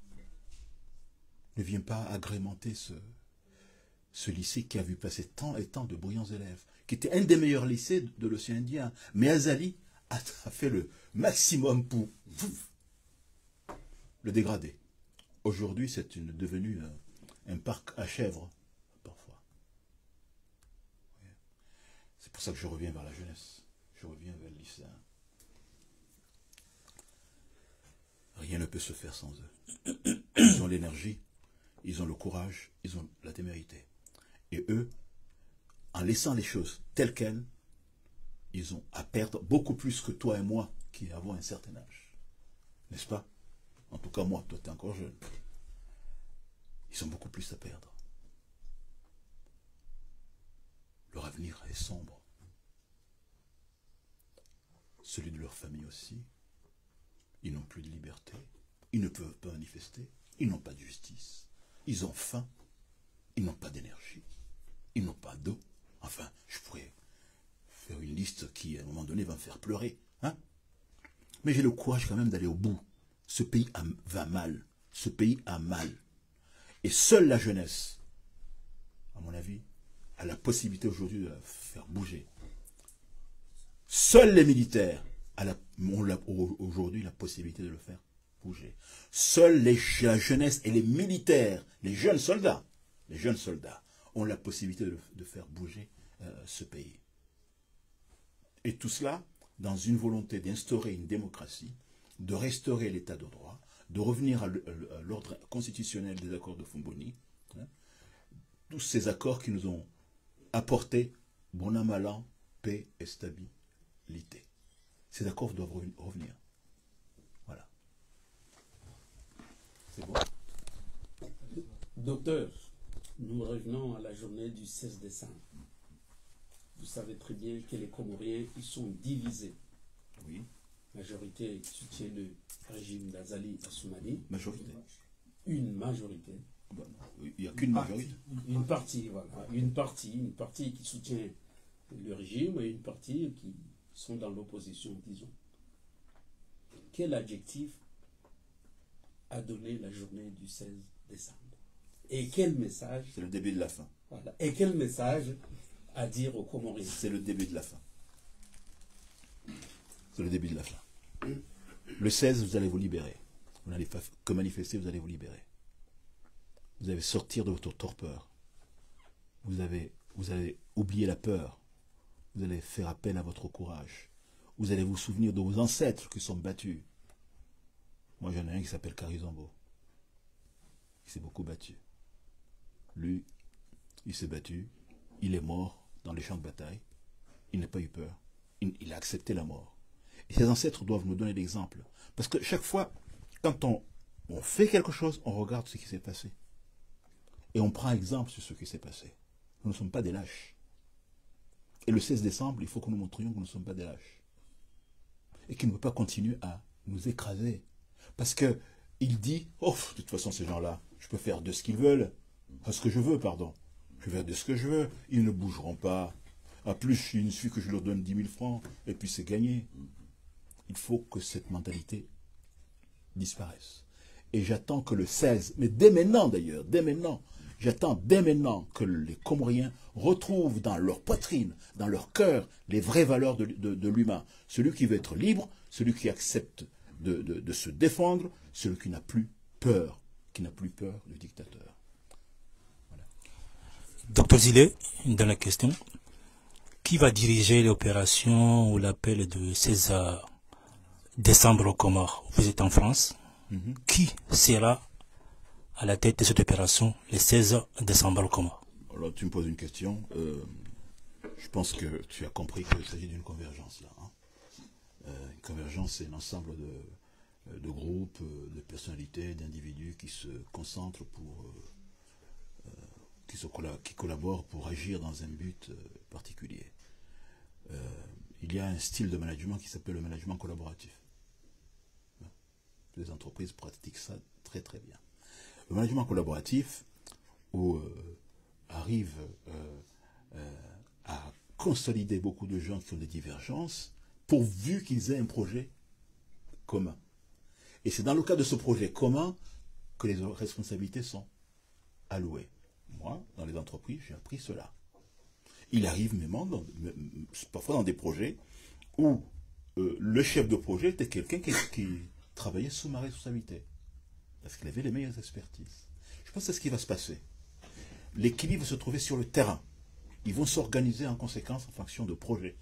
ne vient pas agrémenter ce lycée qui a vu passer tant et tant de brillants élèves, qui était un des meilleurs lycées de l'océan Indien. Mais Azali a fait le maximum pour le dégrader. Aujourd'hui, c'est devenu un parc à chèvres, parfois. C'est pour ça que je reviens vers la jeunesse. Je reviens vers les lycéens. Rien ne peut se faire sans eux. Ils ont l'énergie, ils ont le courage, ils ont la témérité. Et eux, en laissant les choses telles quelles, ils ont à perdre beaucoup plus que toi et moi qui avons un certain âge. N'est-ce pas? En tout cas, moi, toi, tu es encore jeune. Ils ont beaucoup plus à perdre. Leur avenir est sombre. Celui de leur famille aussi. Ils n'ont plus de liberté. Ils ne peuvent pas manifester. Ils n'ont pas de justice. Ils ont faim. Ils n'ont pas d'énergie. Ils n'ont pas d'eau. Enfin, je pourrais faire une liste qui, à un moment donné, va me faire pleurer. Hein? Mais j'ai le courage quand même d'aller au bout. Ce pays va mal. Ce pays a mal. Et seule la jeunesse, à mon avis, a la possibilité aujourd'hui de la faire bouger. Seuls les militaires ont aujourd'hui la possibilité de le faire bouger. Seuls la jeunesse et les militaires, les jeunes soldats ont la possibilité de faire bouger ce pays. Et tout cela dans une volonté d'instaurer une démocratie, de restaurer l'état de droit, de revenir à l'ordre constitutionnel des accords de Fumboni, hein, tous ces accords qui nous ont apporté bon an, mal an, paix et stabilité. Ces accords doivent revenir. Voilà. C'est bon. Docteur, nous revenons à la journée du 16 décembre. Vous savez très bien que les Comoriens, ils sont divisés. Oui. Majorité soutient le régime d'Azali Assoumani. Majorité. Une majorité. Bon, il n'y a qu'une majorité. Une partie, voilà. Une partie qui soutient le régime et une partie qui sont dans l'opposition, disons. Quel adjectif a donné la journée du 16 décembre? Et quel message? C'est le début de la fin. Voilà. Et quel message à dire aux Comoriens? C'est le début de la fin. C'est le début de la fin. Le 16, vous allez vous libérer. Vous n'allez pas que manifester, vous allez vous libérer. Vous allez sortir de votre torpeur. Vous allez oublier la peur. Vous allez faire appel à votre courage. Vous allez vous souvenir de vos ancêtres qui sont battus. Moi, j'en ai un qui s'appelle Karizambo. Il s'est beaucoup battu. Lui, il s'est battu. Il est mort dans les champs de bataille. Il n'a pas eu peur. Il a accepté la mort. Et ses ancêtres doivent nous donner l'exemple. Parce que chaque fois, quand on fait quelque chose, on regarde ce qui s'est passé. Et on prend exemple sur ce qui s'est passé. Nous ne sommes pas des lâches. Et le 16 décembre, il faut que nous montrions que nous ne sommes pas des lâches. Et qu'il ne peut pas continuer à nous écraser. Parce qu'il dit, oh, de toute façon, ces gens-là, je peux faire de ce qu'ils veulent. Ce que je veux, pardon. Je vais faire de ce que je veux. Ils ne bougeront pas. À plus, il suffit que je leur donne 10 000 francs, et puis c'est gagné. Il faut que cette mentalité disparaisse. Et j'attends que le 16, mais dès maintenant d'ailleurs, j'attends dès maintenant que les Comoriens retrouvent dans leur poitrine, dans leur cœur, les vraies valeurs de l'humain. Celui qui veut être libre, celui qui accepte de se défendre, celui qui n'a plus peur, du dictateur. Voilà. Docteur Zile, dans la question, qui va diriger l'opération ou l'appel de 16 décembre aux Comores? Vous êtes en France. Qui sera à la tête de cette opération le 16 décembre aux Comores? Alors tu me poses une question. Je pense que tu as compris qu'il s'agit d'une convergence là. Hein. Une convergence, c'est l'ensemble de groupes, de personnalités, d'individus qui se concentrent qui collaborent pour agir dans un but particulier. Il y a un style de management qui s'appelle le management collaboratif. Les entreprises pratiquent ça très très bien. Le management collaboratif arrive à consolider beaucoup de gens qui ont des divergences pourvu qu'ils aient un projet commun. Et c'est dans le cas de ce projet commun que les responsabilités sont allouées. Moi, dans les entreprises, j'ai appris cela. Il arrive même parfois dans des projets où le chef de projet était quelqu'un qui travaillait sous ma responsabilité. Parce qu'il avait les meilleures expertises. Je pense que c'est ce qui va se passer. l'équilibre se trouver sur le terrain. Ils vont s'organiser en conséquence en fonction de projets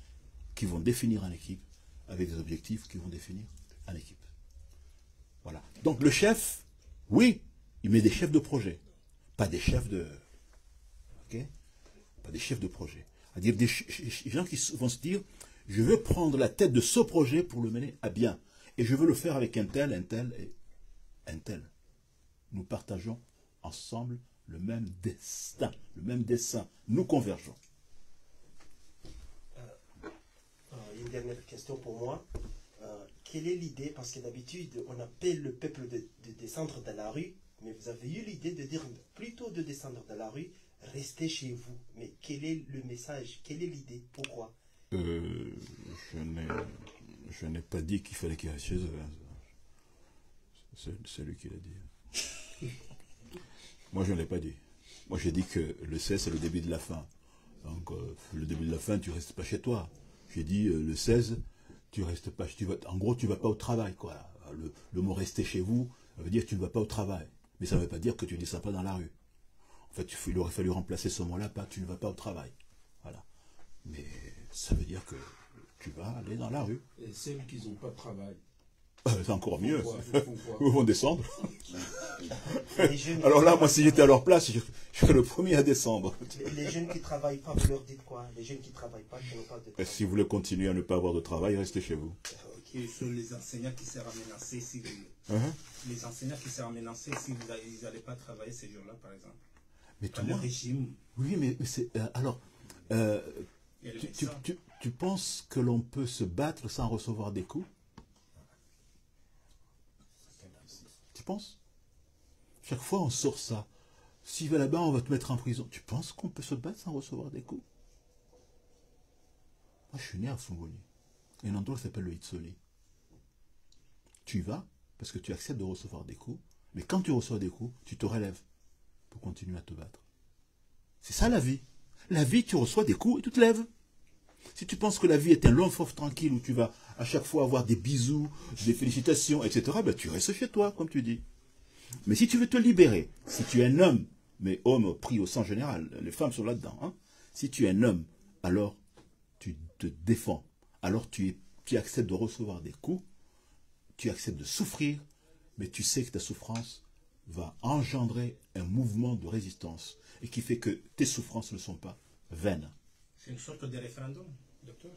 qui vont définir en équipe, avec des objectifs qui vont définir en équipe. Voilà. Donc le chef, oui, il met des chefs de projet, pas des chefs de... Ok? Pas des chefs de projet. C'est-à-dire des gens qui vont se dire, je veux prendre la tête de ce projet pour le mener à bien. Et je veux le faire avec un tel et un tel. Nous partageons ensemble le même destin, le même dessein. Nous convergeons. Une dernière question pour moi. Quelle est l'idée, parce que d'habitude on appelle le peuple de descendre dans la rue, mais vous avez eu l'idée de dire plutôt de descendre dans la rue, restez chez vous. Mais quel est le message? Quelle est l'idée? Pourquoi? Je n'ai pas dit qu'il fallait qu'ils restent chez eux. C'est lui qui l'a dit. Moi, je ne l'ai pas dit. Moi, j'ai dit que le 16, c'est le début de la fin. Donc, le début de la fin, tu ne restes pas chez toi. J'ai dit, le 16, tu restes pas. En gros, tu ne vas pas au travail, quoi. Le mot rester chez vous, ça veut dire que tu ne vas pas au travail. Mais ça ne veut pas dire que tu ne descends pas dans la rue. En fait, il aurait fallu remplacer ce mot-là par tu ne vas pas au travail. Voilà. Mais ça veut dire que tu vas aller dans la rue. Et celles qui n'ont pas de travail. C'est encore mieux. Ils font quoi Ils vont descendre. Jeunes, Alors là, moi, si j'étais à leur place, je serais le premier à descendre. les jeunes qui ne travaillent pas, vous leur dites quoi? Les jeunes qui ne travaillent pas, qui n'ont pas de Et travail. si vous voulez continuer à ne pas avoir de travail, restez chez vous. Et sur les enseignants qui seront menacés, si vous, les enseignants qui seront menacés, si vous n'allez pas travailler ces jours-là, par exemple. Mais Dans tout le le monde. régime. Oui, mais c'est. Alors, Et le médecin. tu penses que l'on peut se battre sans recevoir des coups? Tu penses? Chaque fois, on sort ça. Si va là-bas, on va te mettre en prison. Tu penses qu'on peut se battre sans recevoir des coups? Moi, je suis né à Fungoli. Il y a un endroit qui s'appelle le Hitsoli. Tu y vas parce que tu acceptes de recevoir des coups. Mais quand tu reçois des coups, tu te relèves pour continuer à te battre. C'est ça la vie. La vie, tu reçois des coups et tu te lèves. Si tu penses que la vie est un long fleuve tranquille où tu vas à chaque fois avoir des bisous, des félicitations, etc., ben tu restes chez toi, comme tu dis. Mais si tu veux te libérer, si tu es un homme, mais homme pris au sens général, les femmes sont là-dedans, hein, si tu es un homme, alors tu te défends, alors tu acceptes de recevoir des coups, tu acceptes de souffrir, mais tu sais que ta souffrance va engendrer un mouvement de résistance et qui fait que tes souffrances ne sont pas vaines. C'est une sorte de référendum, docteur.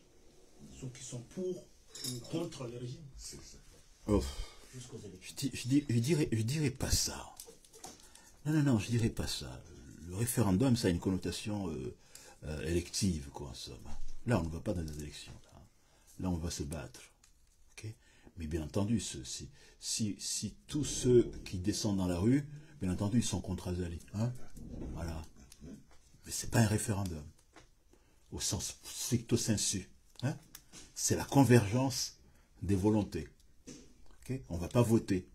Ceux qui sont pour ou contre le régime. Oh, je dirais pas ça. Non, je dirais pas ça. Le référendum, ça a une connotation élective, quoi, en somme. Là, on ne va pas dans les élections. Là, on va se battre. Okay? Mais bien entendu, si tous ceux qui descendent dans la rue, bien entendu, ils sont contre Azali. Hein? Voilà. Mais ce n'est pas un référendum, au sens stricto sensu. Hein? C'est la convergence des volontés. Okay? On ne va pas voter.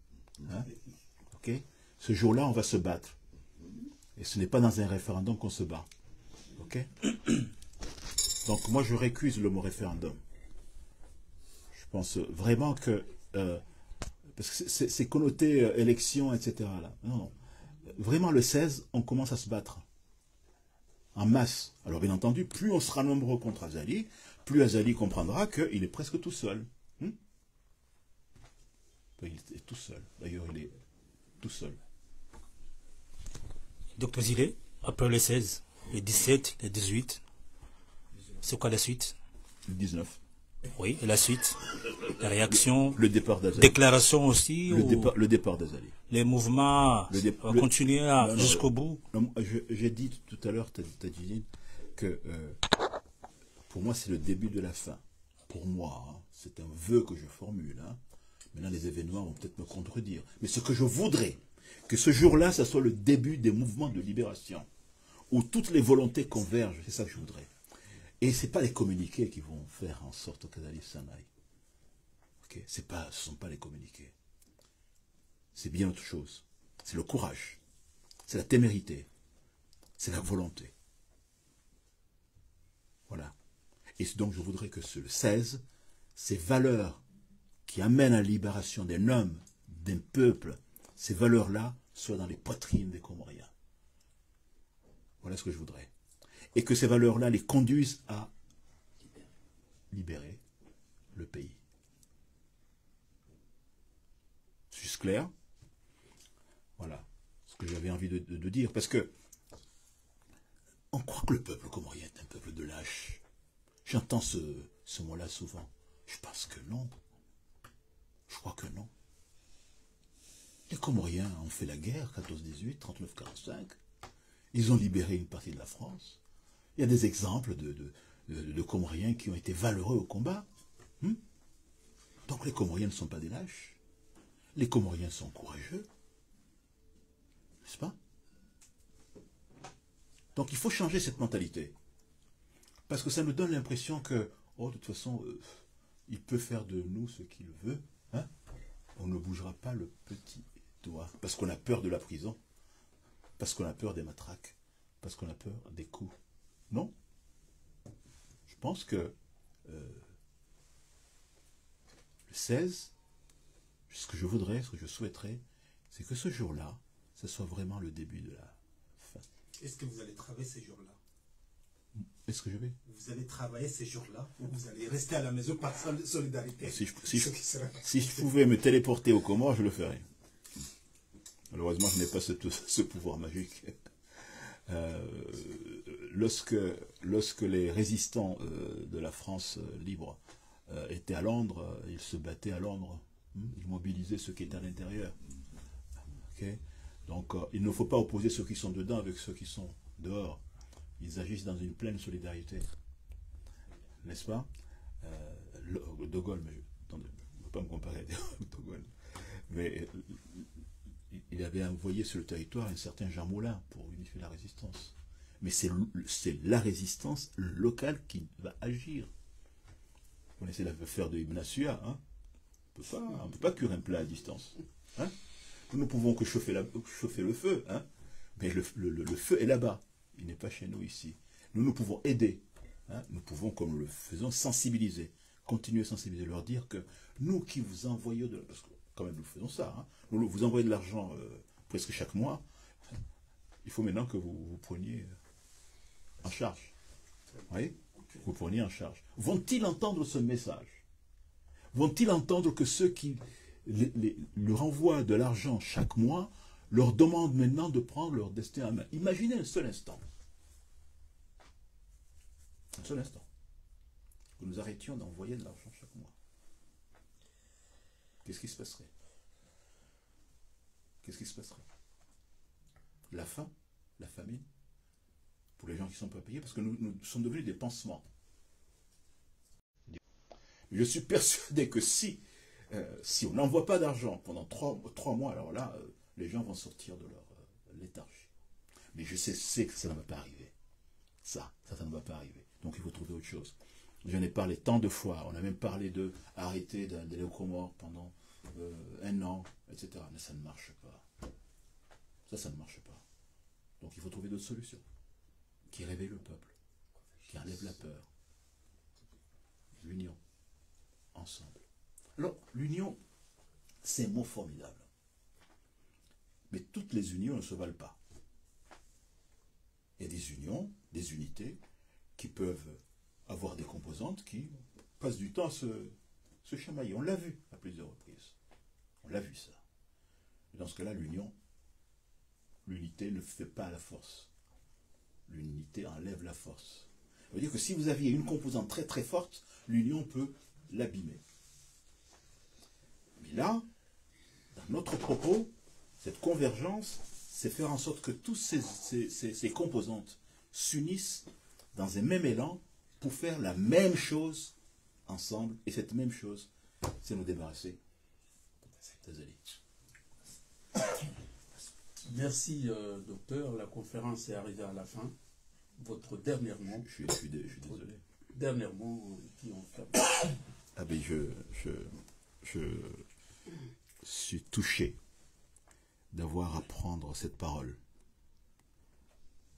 Hein? Okay? Ce jour-là, on va se battre. Et ce n'est pas dans un référendum qu'on se bat. Okay? Donc moi, je récuse le mot référendum. Je pense vraiment que... parce que c'est connoté élection, etc. Là. Non. Vraiment, le 16, on commence à se battre. En masse. Alors bien entendu, plus on sera nombreux contre Azali, plus Azali comprendra qu'il est presque tout seul. Il est tout seul. D'ailleurs, il est tout seul. Docteur Zilé, après le 16, le 17, le 18, c'est quoi la suite? Le 19. Oui, et la suite? La réaction? Le départ d'Azali. Déclaration aussi? Le départ d'Azali. Les mouvements vont continuer jusqu'au bout? J'ai dit tout à l'heure, Tadjidine, que pour moi, c'est le début de la fin. Pour moi, hein, c'est un vœu que je formule. Hein. Maintenant, les événements vont peut-être me contredire. Mais ce que je voudrais, que ce jour-là, ça soit le début des mouvements de libération, où toutes les volontés convergent, c'est ça que je voudrais. Et ce n'est pas les communiqués qui vont faire en sorte qu'Azali s'en aille. Okay? Ce ne sont pas les communiqués. C'est bien autre chose. C'est le courage. C'est la témérité. C'est la volonté. Voilà. Et donc je voudrais que le 16, ces valeurs qui amènent à la libération d'un homme, d'un peuple, ces valeurs-là soient dans les poitrines des Comoriens. Voilà ce que je voudrais. Et que ces valeurs-là les conduisent à libérer le pays. Suis-je clair? Voilà ce que j'avais envie de dire. Parce que on croit que le peuple comorien est un peuple de lâches. J'entends ce mot-là souvent. Je pense que non. Je crois que non. Les Comoriens ont fait la guerre, 14-18, 39-45. Ils ont libéré une partie de la France. Il y a des exemples de Comoriens qui ont été valeureux au combat. Donc les Comoriens ne sont pas des lâches. Les Comoriens sont courageux. N'est-ce pas? Donc il faut changer cette mentalité. Parce que ça nous donne l'impression que, oh, de toute façon, il peut faire de nous ce qu'il veut. Hein? On ne bougera pas le petit doigt. Parce qu'on a peur de la prison. Parce qu'on a peur des matraques. Parce qu'on a peur des coups. Non. Je pense que le 16, ce que je voudrais, ce que je souhaiterais, c'est que ce jour-là, ce soit vraiment le début de la fin. Est-ce que vous allez travailler ces jours-là? Est-ce que je vais? Vous allez travailler ces jours-là ou vous allez rester à la maison par solidarité? Si je pouvais me téléporter aux Comores, je le ferais. Malheureusement, je n'ai pas ce pouvoir magique. Lorsque les résistants de la France libre étaient à Londres, ils se battaient à Londres. Ils mobilisaient ceux qui étaient à l'intérieur. Okay? Donc, il ne faut pas opposer ceux qui sont dedans avec ceux qui sont dehors. Ils agissent dans une pleine solidarité. N'est-ce pas? De Gaulle, mais je ne veux pas me comparer à De Gaulle. Mais il avait envoyé sur le territoire un certain Jean Moulin pour unifier la résistance. Mais c'est la résistance locale qui va agir. Vous connaissez l'affaire de Ibn Assua, hein? On ne peut pas cuire un plat à distance. Hein? Nous ne pouvons que chauffer le feu, hein? Mais le feu est là-bas. Il n'est pas chez nous ici. Nous pouvons aider. Hein? Nous pouvons, comme nous le faisons, sensibiliser. Continuer à sensibiliser, leur dire que nous qui vous envoyons de... Parce que quand même nous faisons ça. Hein? Nous vous envoyons de l'argent presque chaque mois. Il faut maintenant que vous preniez en charge. Vous voyez? Vous preniez en charge. Vont-ils entendre ce message? Vont-ils entendre que ceux qui leur envoient de l'argent chaque mois leur demandent maintenant de prendre leur destin en main? Imaginez un seul instant. Un seul instant. Que nous arrêtions d'envoyer de l'argent chaque mois. Qu'est-ce qui se passerait? Qu'est-ce qui se passerait? La faim? La famine? Pour les gens qui ne sont pas payés, parce que nous sommes devenus des pansements. Je suis persuadé que si on n'envoie pas d'argent pendant 3 mois, alors là, les gens vont sortir de leur léthargie. Mais je sais que ça ne va pas arriver. Ça ne va pas arriver. Donc il faut trouver autre chose. J'en ai parlé tant de fois. On a même parlé d'arrêter d'aller aux Comores pendant 1 an, etc. Mais ça ne marche pas. Ça ne marche pas. Donc il faut trouver d'autres solutions qui réveillent le peuple, qui enlèvent la peur. L'union. Ensemble. Alors, l'union, c'est un mot formidable. Mais toutes les unions ne se valent pas. Il y a des unions, des unités, qui peuvent avoir des composantes qui passent du temps à se chamailler. On l'a vu à plusieurs reprises. On l'a vu ça. Et dans ce cas-là, l'unité ne fait pas la force. L'unité enlève la force. Ça veut dire que si vous aviez une composante très très forte, l'union peut l'abîmer. Mais là, dans notre propos, cette convergence, c'est faire en sorte que toutes ces composantes s'unissent dans un même élan pour faire la même chose ensemble. Et cette même chose, c'est nous débarrasser des élites. Merci, docteur. La conférence est arrivée à la fin. Votre dernier mot. Je suis désolé. Dernier mot qui ont fait. Ah ben je suis touché d'avoir à prendre cette parole.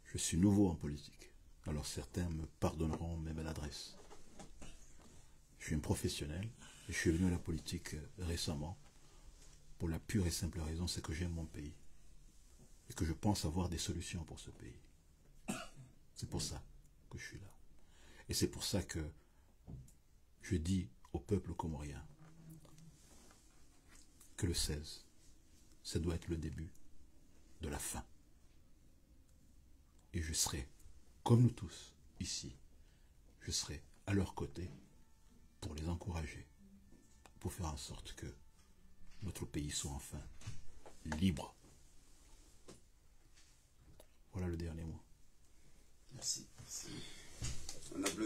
Je suis nouveau en politique. Alors certains me pardonneront mes maladresses. Je suis un professionnel et je suis venu à la politique récemment pour la pure et simple raison, c'est que j'aime mon pays et que je pense avoir des solutions pour ce pays. C'est pour ça que je suis là. Et c'est pour ça que je dis au peuple comorien que le 16, ça doit être le début de la fin. Et je serai, comme nous tous ici, je serai à leur côté pour les encourager, pour faire en sorte que notre pays soit enfin libre. Voilà le dernier mot. Merci. On applaudit.